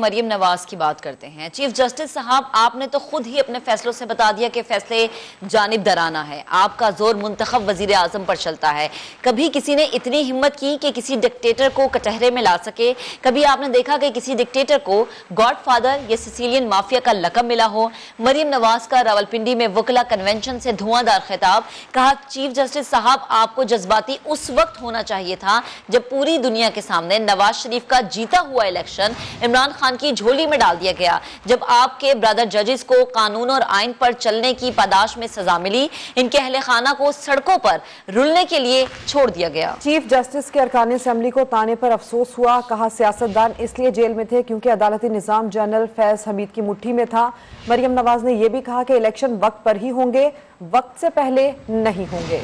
मरियम नवाज की बात करते हैं। चीफ जस्टिस साहब, आपने तो खुद ही अपने फैसलों से बता दिया कि फैसले जानिबदाराना है। आपका जोर मुंतखब वजीर आजम पर चलता है। कभी किसी ने इतनी हिम्मत की कि किसी डिक्टेटर को कटहरे में ला सके? कभी आपने देखा कि किसी डिक्टेटर को गॉडफादर या सिसिलियन माफिया का लकब मिला हो? मरियम नवाज का रावलपिंडी में वकला कन्वेंशन से धुआंधार खिताब। कहा, चीफ जस्टिस साहब, आपको जज्बाती उस वक्त होना चाहिए था जब पूरी दुनिया के सामने नवाज शरीफ का जीता हुआ इलेक्शन इमरान खान की झोली में डाल दिया गया। जब आपके ब्रदर जजेस को कानून और आइन पर चलने की पादाश में सजा मिली, इनके अहले खाना को सड़कों पर रुलने के लिए छोड़ दिया गया। चीफ जस्टिस के अरकान असेंबली को ताने पर अफसोस हुआ। कहा, सियासतदान इसलिए जेल में थे क्योंकि अदालती निजाम जनरल फैज हमीद की मुट्ठी में था। मरियम नवाज ने यह भी कहा कि इलेक्शन वक्त पर ही होंगे, वक्त से पहले नहीं होंगे।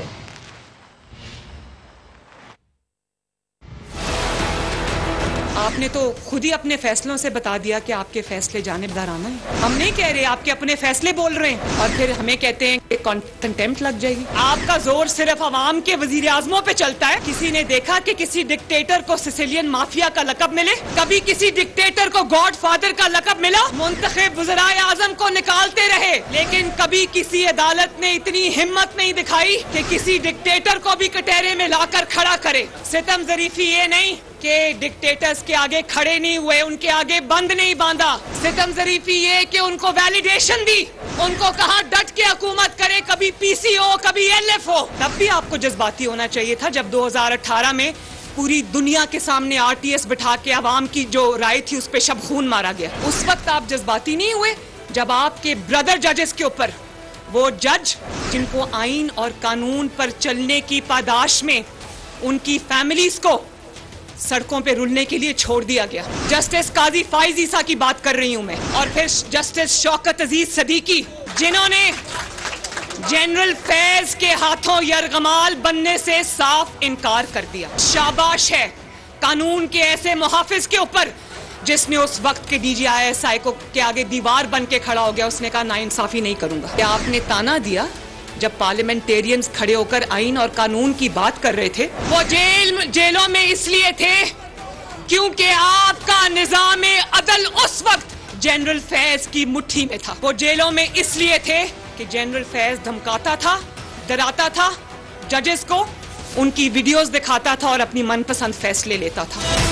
आपने तो खुद ही अपने फैसलों से बता दिया कि आपके फैसले जानिबदाराना हैं। हम नहीं कह रहे, आपके अपने फैसले बोल रहे हैं और फिर हमें कहते हैं कि कंटेम्प्ट लग जाएगी। आपका जोर सिर्फ अवाम के वजीर आजमों पे चलता है। किसी ने देखा कि किसी डिक्टेटर को सिसिलियन माफिया का लकब मिले? कभी किसी डिक्टेटर को गॉडफादर का लकब मिला? मुंतखब वज़राए आजम को निकालते रहे, लेकिन कभी किसी अदालत ने इतनी हिम्मत नहीं दिखाई कि किसी डिक्टेटर को भी कटहरे में लाकर खड़ा करे। सितम ज़रीफी ये नहीं कि डिक्टेटर्स के आगे खड़े नहीं हुए, उनके आगे बंद नहीं बांधा। सितम ज़रीफी ये कि उनको वैलिडेशन दी, उनको कहा डट के हुकूमत करे, कभी पीसीओ कभी एलएफओ। तब भी आपको जज्बाती होना चाहिए था जब 2018 में पूरी दुनिया के सामने आरटीएस बिठा के अवाम की जो राय थी उस पर शब खून मारा गया। उस वक्त आप जज्बाती नहीं हुए जब आपके ब्रदर जजेस के ऊपर, वो जज जिनको आइन और कानून पर चलने की पादाश में उनकी फैमिलीज को सड़कों पे रुलने के लिए छोड़ दिया गया। जस्टिस काजी फाइज ईसा की बात कर रही हूं मैं, और फिर जस्टिस शौकत अजीज सदीकी, जिन्होंने जनरल फैज के हाथों यरगमाल बनने से साफ इनकार कर दिया। शाबाश है कानून के ऐसे मुहाफिज के ऊपर जिसने उस वक्त के DGISI को के आगे दीवार बन के खड़ा हो गया। उसने कहा नाइंसाफी नहीं करूंगा। क्या आपने ताना दिया जब पार्लियामेंटेरियंस खड़े होकर आइन और कानून की बात कर रहे थे? वो जेलों में इसलिए थे क्योंकि आपका निजाम अदल उस वक्त जनरल फैज की मुट्ठी में था। वो जेलों में इसलिए थे कि जनरल फैज धमकाता था, डराता था जजेस को, उनकी वीडियोस दिखाता था और अपनी मनपसंद फैसले लेता था।